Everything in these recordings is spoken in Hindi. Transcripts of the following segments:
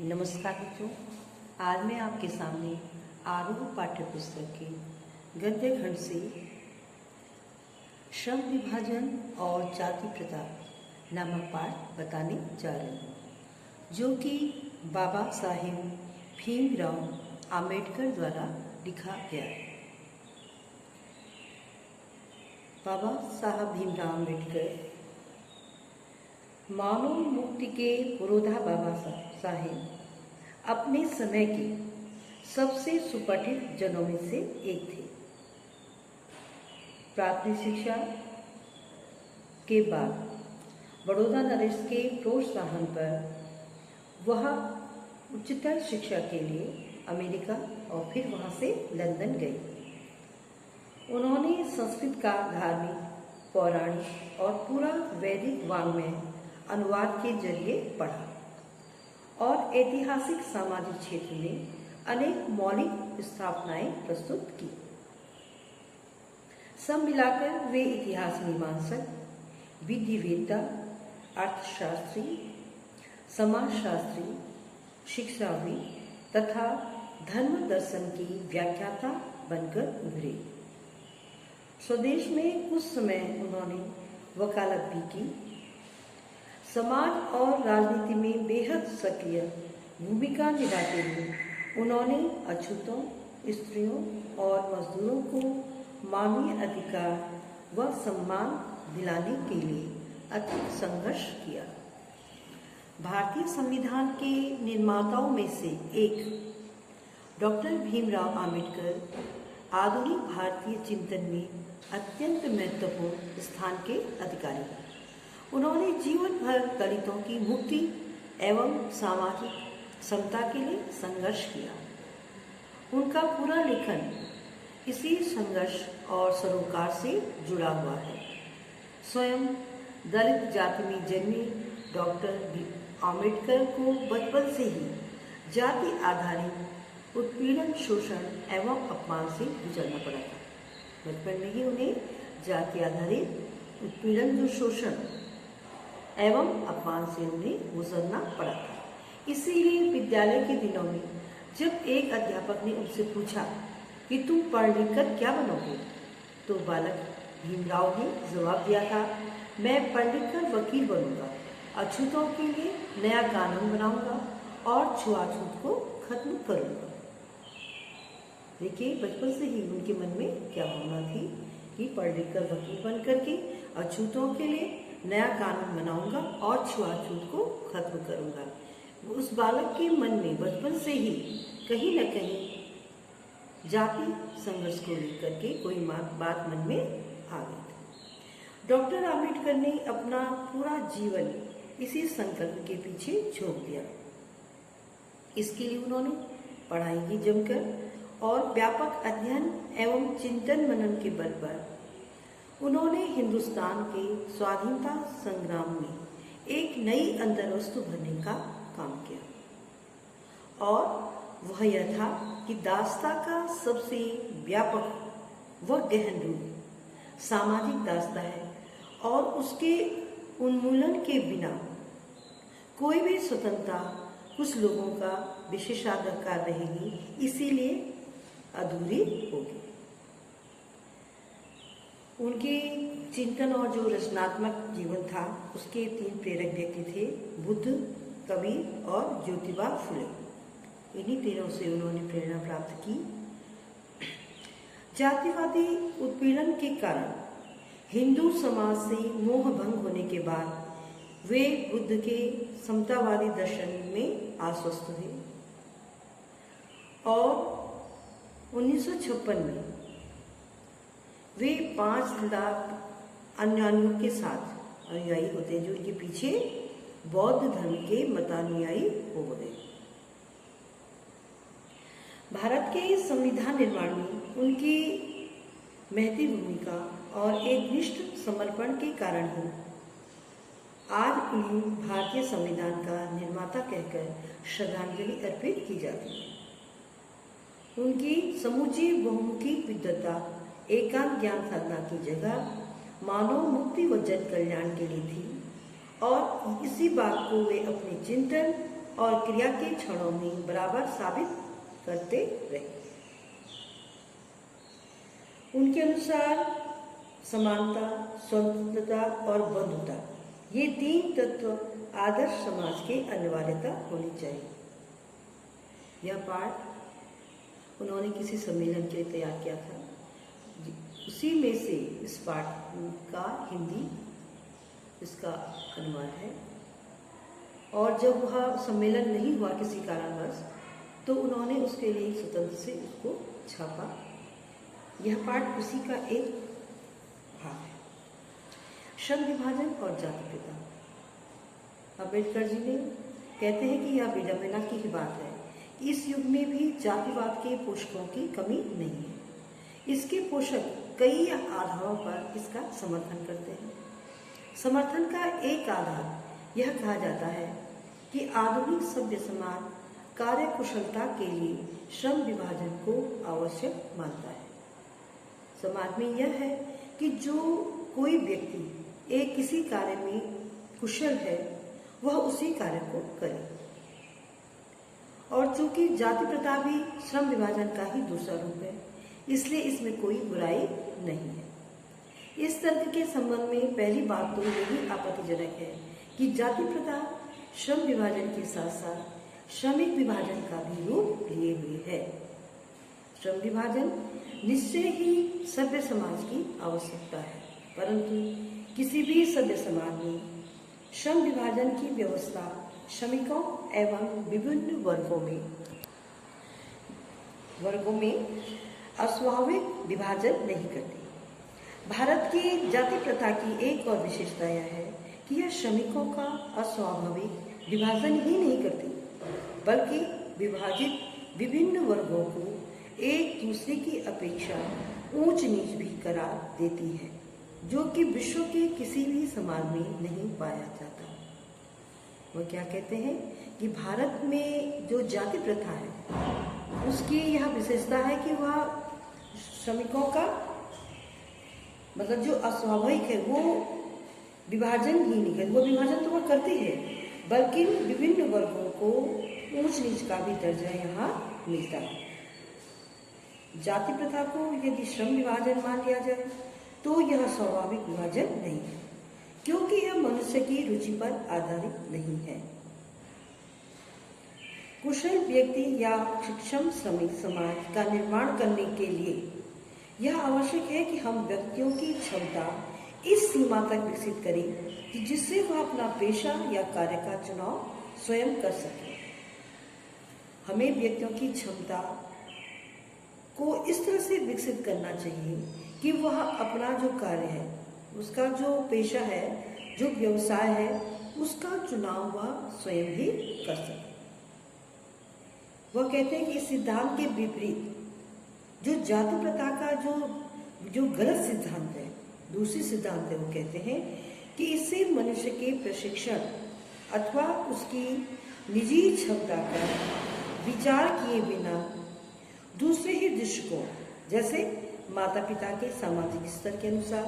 नमस्कार बच्चों, आज मैं आपके सामने आरूढ़ पाठ्य पुस्तक के गद्य खंड से श्रम विभाजन और जाति प्रथा नामक पाठ बताने जा रही हूँ, जो कि बाबा साहेब भीमराव आम्बेडकर द्वारा लिखा गया है। बाबा साहब भीमराव आम्बेडकर मानव मुक्ति के पुरोधा बाबा साहेब अपने समय के सबसे सुपठित जनों में से एक थे। प्राथमिक शिक्षा के बाद बड़ौदा नरेश के प्रोत्साहन पर वह उच्चतर शिक्षा के लिए अमेरिका और फिर वहाँ से लंदन गई। उन्होंने संस्कृत का धार्मिक, पौराणिक और पूरा वैदिक वाङ्मय अनुवाद के जरिए पढ़ा और ऐतिहासिक सामाजिक क्षेत्र में अनेक मौलिक स्थापनाएं प्रस्तुत की। सब मिलाकर वे इतिहास मीमांसक, विधिवेत्ता, अर्थशास्त्री, समाजशास्त्री, शिक्षाविद तथा धर्म दर्शन की व्याख्याता बनकर उभरे। स्वदेश में कुछ समय उन्होंने वकालत भी की। समाज और राजनीति में बेहद सक्रिय भूमिका निभाते हुए उन्होंने अछूतों, स्त्रियों और मजदूरों को मानवीय अधिकार व सम्मान दिलाने के लिए अथक संघर्ष किया। भारतीय संविधान के निर्माताओं में से एक डॉक्टर भीमराव आम्बेडकर आधुनिक भारतीय चिंतन में अत्यंत महत्वपूर्ण स्थान के अधिकारी हैं। उन्होंने जीवन भर दलितों की मुक्ति एवं सामाजिक समता के लिए संघर्ष किया। उनका पूरा लेखन इसी संघर्ष और सरोकार से जुड़ा हुआ है। स्वयं दलित जाति में जन्मे डॉक्टर आम्बेडकर को बचपन से ही जाति आधारित उत्पीड़न, शोषण एवं अपमान से गुजरना पड़ा था। बचपन में ही उन्हें जाति आधारित उत्पीड़न, जो शोषण एवं अपमान से उन्हें गुजरना पड़ा था। इसीलिए विद्यालय के दिनों में जब एक अध्यापक ने उनसे पूछा कि तुम पढ़ लिख कर क्या बनोगे, तो बालक भीमराव ने जवाब दिया था, मैं पढ़ लिख कर वकील बनूंगा, अछूतों के लिए नया कानून बनाऊंगा और छुआछूत को खत्म करूंगा। देखिए, बचपन से ही उनके मन में क्या भावना थी कि पढ़ लिख कर वकील बन करके अछूतों के लिए नया कानून बनाऊंगा और छुआछूत को खत्म करूंगा। उस बालक के मन में बचपन से ही कहीं न कहीं जाति संघर्ष को लेकर के कोई बात मन में आ गई थी। डॉक्टर आम्बेडकर ने अपना पूरा जीवन इसी संकल्प के पीछे झोंक दिया। इसके लिए उन्होंने पढ़ाई की जमकर और व्यापक अध्ययन एवं चिंतन मनन के बल पर उन्होंने हिंदुस्तान के स्वाधीनता संग्राम में एक नई अंतर्वस्तु भरने का काम किया, और वह यह था कि दास्ता का सबसे व्यापक व गहन रूप सामाजिक दास्ता है और उसके उन्मूलन के बिना कोई भी स्वतंत्रता कुछ लोगों का विशेषाधिकार रहेगी, इसीलिए अधूरी होगी। उनके चिंतन और जो रचनात्मक जीवन था, उसके तीन प्रेरक व्यक्ति थे, बुद्ध, कबीर और ज्योतिबा फुले। इन्हीं तीनों से उन्होंने प्रेरणा प्राप्त की। जातिवादी उत्पीड़न के कारण हिंदू समाज से मोह भंग होने के बाद वे बुद्ध के समतावादी दर्शन में आश्वस्त हुए और 1956 में वे 5 लाख अन्यायियों के साथ, अनुयायी होते हैं जो इनके पीछे बौद्ध धर्म के मतानुयायी हो गए। भारत के संविधान निर्माण में उनकी महती भूमिका और एकनिष्ठ समर्पण के कारण ही आज उन्हें भारतीय संविधान का निर्माता कहकर श्रद्धांजलि अर्पित की जाती है। उनकी समूची बहुमुखी विद्वता एकांत ज्ञान साधना की जगह मानव मुक्ति व जन कल्याण के लिए थी, और इसी बात को वे अपने चिंतन और क्रिया के क्षणों में बराबर साबित करते रहे। उनके अनुसार समानता, स्वतंत्रता और बंधुता ये 3 तत्व आदर्श समाज के अनिवार्यता होनी चाहिए। यह पाठ उन्होंने किसी सम्मेलन के लिए तैयार किया था। उसी में से इस पाठ का हिंदी इसका अनुवाद है। और जब वह सम्मेलन नहीं हुआ किसी कारणवश, तो उन्होंने उसके लिए स्वतंत्र से उसको छापा। यह पाठ उसी का एक भाग है। श्रम विभाजन और जाति प्रथा। अम्बेडकर जी ने कहते हैं कि यह विडंबना की ही बात है कि इस युग में भी जातिवाद के पोषकों की कमी नहीं है। इसके पोषक कई आधारों पर इसका समर्थन करते हैं। समर्थन का एक आधार यह कहा जाता है कि आधुनिक सभ्य समाज कार्य कुशलता के लिए श्रम विभाजन को आवश्यक मानता है। समाज में यह है कि जो कोई व्यक्ति एक किसी कार्य में कुशल है वह उसी कार्य को करे। और चूंकि जाति प्रथा भी श्रम विभाजन का ही दूसरा रूप है, इसलिए इसमें कोई बुराई नहीं है। इस तर्क के संबंध में पहली बात तो यही आपत्तिजनक है कि जाति प्रथा श्रम विभाजन के साथ साथ श्रमिक विभाजन का भी रूप लिए हुए है। श्रम विभाजन निश्चय ही सभ्य समाज की आवश्यकता है, परंतु किसी भी सभ्य समाज में श्रम विभाजन की व्यवस्था श्रमिकों एवं विभिन्न वर्गों में अस्वाभाविक विभाजन नहीं करती। भारत की जाति प्रथा की एक और विशेषता यह है कि यह श्रमिकों का अस्वाभाविक विभाजन ही नहीं करती, बल्कि विभाजित विभिन्न वर्गों को एक दूसरे की अपेक्षा ऊंच नीच भी करार देती है, जो कि विश्व के किसी भी समाज में नहीं पाया जाता। वह क्या कहते हैं कि भारत में जो जाति प्रथा है उसकी यह विशेषता है कि वह श्रमिकों का मतलब जो अस्वाभाविक है वो विभाजन ही नहीं करती। वो विभाजन तो वह करती है, बल्कि विभिन्न वर्गों को ऊंच नीच का भी दर्जा यहाँ मिलता है। जाति प्रथा को यदि श्रम विभाजन मान लिया जाए तो यह स्वाभाविक विभाजन नहीं है, क्योंकि यह मनुष्य की रुचि पर आधारित नहीं है। कुशल व्यक्ति या सक्षम श्रमिक समाज का निर्माण करने के लिए यह आवश्यक है कि हम व्यक्तियों की क्षमता इस सीमा तक विकसित करें कि जिससे वह अपना पेशा या कार्य का चुनाव स्वयं कर सके। हमें व्यक्तियों की क्षमता को इस तरह से विकसित करना चाहिए कि वह अपना जो कार्य है, उसका जो पेशा है, जो व्यवसाय है, उसका चुनाव वह स्वयं ही कर सके। वह कहते हैं कि इस सिद्धांत के विपरीत जो जाति प्रथा का जो गलत सिद्धांत है, दूसरी सिद्धांत है, वो कहते हैं कि इससे मनुष्य के प्रशिक्षण अथवा उसकी निजी क्षमता का विचार किए बिना दूसरे ही दृष्टिकोण जैसे माता पिता के सामाजिक स्तर के अनुसार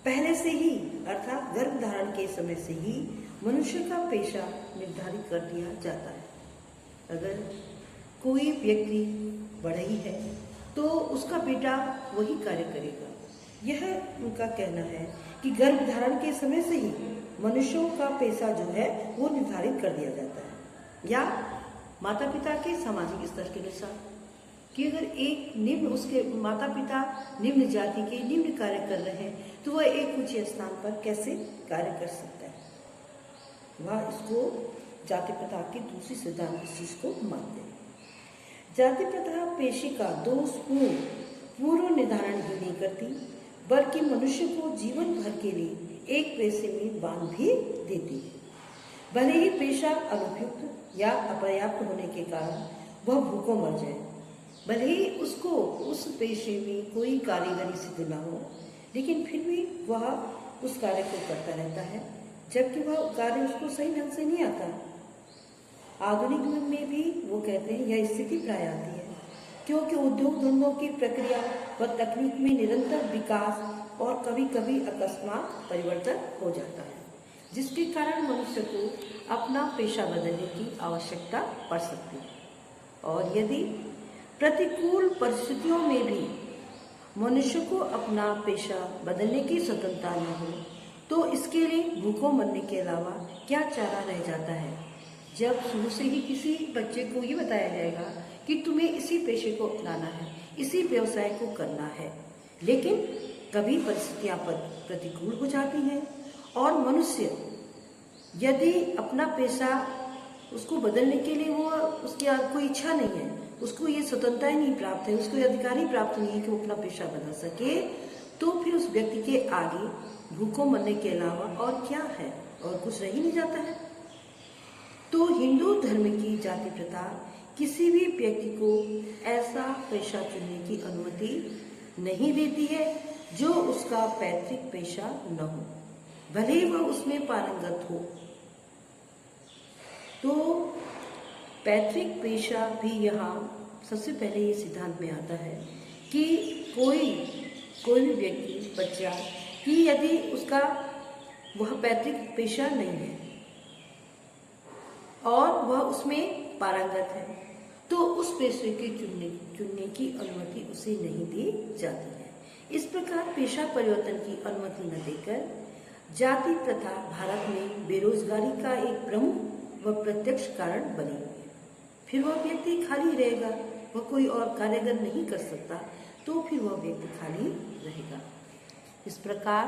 पहले से ही अर्थात गर्भ धारण के समय से ही मनुष्य का पेशा निर्धारित कर दिया जाता है। अगर कोई व्यक्ति बढ़ई है तो उसका बेटा वही कार्य करेगा। यह उनका कहना है कि गर्भ धारण के समय से ही मनुष्यों का पेशा जो है वो निर्धारित कर दिया जाता है, या माता पिता के सामाजिक स्तर के अनुसार कि अगर एक निम्न उसके माता पिता निम्न जाति के निम्न कार्य कर रहे हैं तो वह एक ऊंचे स्थान पर कैसे कार्य कर सकता है। वह इसको जाति प्रथा की दूसरी सिद्धांत इस चीज को मानते हैं। जाति प्रथा पेशे का दोषपूर्ण पूर्व निर्धारण ही नहीं करती, बल्कि मनुष्य को जीवन भर के लिए एक पेशे में बांध भी देती है। भले ही पेशा अनुपयुक्त या अपर्याप्त होने के कारण वह भूखों मर जाए, भले ही उसको उस पेशे में कोई कारीगरी सिद्ध न हो, लेकिन फिर भी वह उस कार्य को करता रहता है, जबकि वह कार्य उसको सही ढंग से नहीं आता। आधुनिक युग में भी वो कहते हैं यह स्थिति प्राय आती है, क्योंकि उद्योग धंधों की प्रक्रिया व तकनीक में निरंतर विकास और कभी कभी अकस्मात परिवर्तन हो जाता है। जिसके कारण मनुष्य को अपना पेशा बदलने की आवश्यकता पड़ सकती है। और यदि प्रतिकूल परिस्थितियों में भी मनुष्य को अपना पेशा बदलने की स्वतंत्रता न हो तो इसके लिए भूखों मरने के अलावा क्या चारा रह जाता है। जब शुरू से ही किसी बच्चे को ये बताया जाएगा कि तुम्हें इसी पेशे को अपनाना है, इसी व्यवसाय को करना है, लेकिन कभी परिस्थितियां प्रतिकूल हो जाती हैं और मनुष्य यदि अपना पेशा उसको बदलने के लिए वो उसकी कोई इच्छा नहीं है, उसको ये स्वतंत्रता ही नहीं प्राप्त है, उसको ये अधिकार ही प्राप्त नहीं है कि वो अपना पेशा बदल सके, तो फिर उस व्यक्ति के आगे भूखों मरने के अलावा और क्या है, और कुछ रह ही नहीं जाता है। तो हिंदू धर्म की जाति प्रथा किसी भी व्यक्ति को ऐसा पेशा चुनने की अनुमति नहीं देती है जो उसका पैतृक पेशा न हो, भले ही वह उसमें पारंगत हो। तो पैतृक पेशा भी यहाँ सबसे पहले ये सिद्धांत में आता है कि कोई भी व्यक्ति, बच्चा, कि यदि उसका वह पैतृक पेशा नहीं है और वह उसमें पारंगत है तो उस पेशे के चुनने की अनुमति उसे नहीं दी जाती है। इस प्रकार पेशा परिवर्तन की अनुमति न देकर जाति प्रथा भारत में बेरोजगारी का एक प्रमुख व प्रत्यक्ष कारण बनी हुई है। फिर वह व्यक्ति खाली रहेगा, वह कोई और कार्यगर नहीं कर सकता, तो फिर वह व्यक्ति खाली रहेगा। इस प्रकार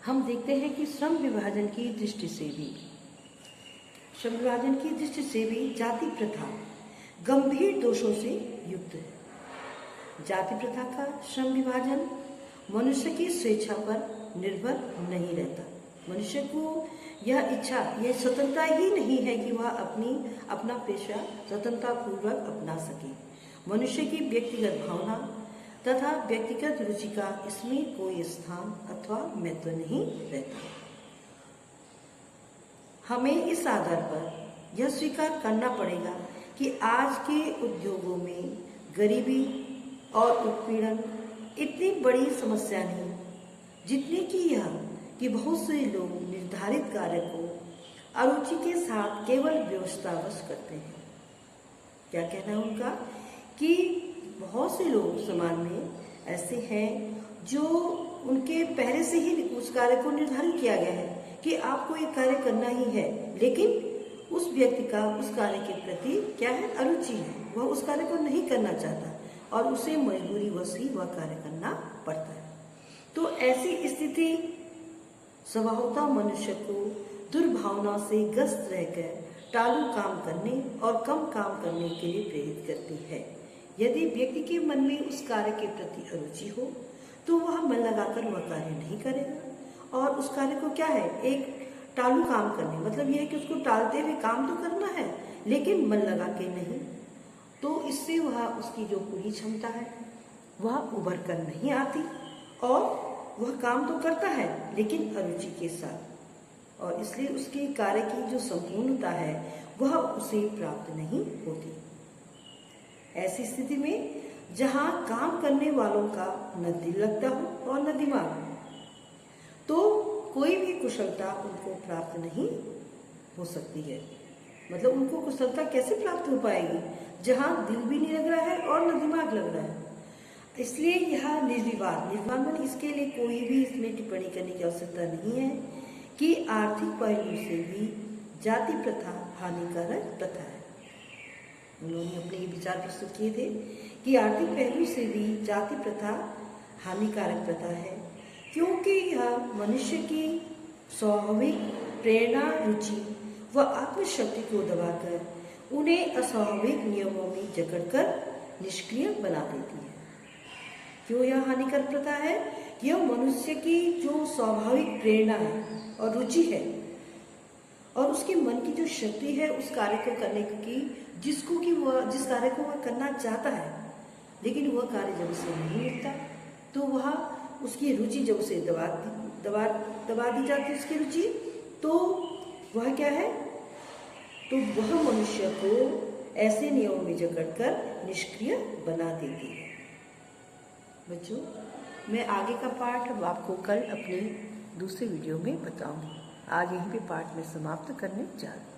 हम देखते हैं कि श्रम विभाजन की दृष्टि से भी जाति प्रथा गंभीर दोषों से युक्त है। जाति प्रथा का श्रम विभाजन मनुष्य की स्वेच्छा पर निर्भर नहीं रहता। मनुष्य को यह इच्छा, यह स्वतंत्रता ही नहीं है कि वह अपना पेशा स्वतंत्रता पूर्वक अपना सके। मनुष्य की व्यक्तिगत भावना तथा व्यक्तिगत रुचि का इसमें कोई स्थान अथवा महत्व नहीं रहता। हमें इस आधार पर यह स्वीकार करना पड़ेगा कि आज के उद्योगों में गरीबी और उत्पीड़न इतनी बड़ी समस्या नहीं जितनी कि यह कि बहुत से लोग निर्धारित कार्य को अरुचि के साथ केवल व्यवस्थावश करते हैं। क्या कहना है उनका कि बहुत से लोग समाज में ऐसे हैं जो उनके पहले से ही उस कार्य को निर्धारित किया गया है कि आपको ये कार्य करना ही है, लेकिन उस व्यक्ति का उस कार्य के प्रति क्या है, अरुचि है, वह उस कार्य को नहीं करना चाहता और उसे मजबूरीवश ही वह कार्य करना पड़ता है। तो ऐसी स्थिति स्वभावतः मनुष्य को दुर्भावना से ग्रस्त रहकर टालू काम करने और कम काम करने के लिए प्रेरित करती है। यदि व्यक्ति के मन में उस कार्य के प्रति अरुचि हो तो वह मन लगाकर वह कार्य नहीं करेगा और उस कार्य को क्या है, एक टालू काम करने, मतलब यह है कि उसको टालते हुए काम तो करना है लेकिन मन लगा के नहीं, तो इससे वह उसकी जो पूरी क्षमता है वह उभर कर नहीं आती और वह काम तो करता है लेकिन अरुचि के साथ, और इसलिए उसके कार्य की जो संपूर्णता है वह उसे प्राप्त नहीं होती। ऐसी स्थिति में जहां काम करने वालों का न दिल लगता हो और न दिमाग, तो कोई भी कुशलता उनको प्राप्त नहीं हो सकती है। मतलब उनको कुशलता कैसे प्राप्त हो पाएगी जहां दिल भी नहीं लग रहा है और न दिमाग लग रहा है। इसलिए यह निर्विवाद में इसके लिए कोई भी इसमें टिप्पणी करने की आवश्यकता नहीं है कि आर्थिक पहलू से भी जाति प्रथा हानिकारक प्रथा है। उन्होंने अपने ये विचार प्रस्तुत किए थे कि आर्थिक पहलू से भी जाति प्रथा हानिकारक प्रथा है, क्योंकि यह मनुष्य की स्वाभाविक प्रेरणा, रुचि व आत्मशक्ति को दबाकर उन्हें अस्वाभाविक नियमों में जकड़कर निष्क्रिय बना देती है। क्यों यह हानिकारक प्रथा है? यह मनुष्य की जो स्वाभाविक प्रेरणा है और रुचि है और उसके मन की जो शक्ति है उस कार्य को करने की, जिस कार्य को वह करना चाहता है, लेकिन वह कार्य जब उसे नहीं मिलता तो वह उसकी रुचि जब उसे दबा दी जाती है उसकी रुचि, तो वह क्या है, तो वह मनुष्य को ऐसे नियमों में जकड़कर निष्क्रिय बना देती है। बच्चों, मैं आगे का पाठ आपको कल अपने दूसरे वीडियो में बताऊंगी। आज यहीं पे पाठ में समाप्त करने जा रही हूँ।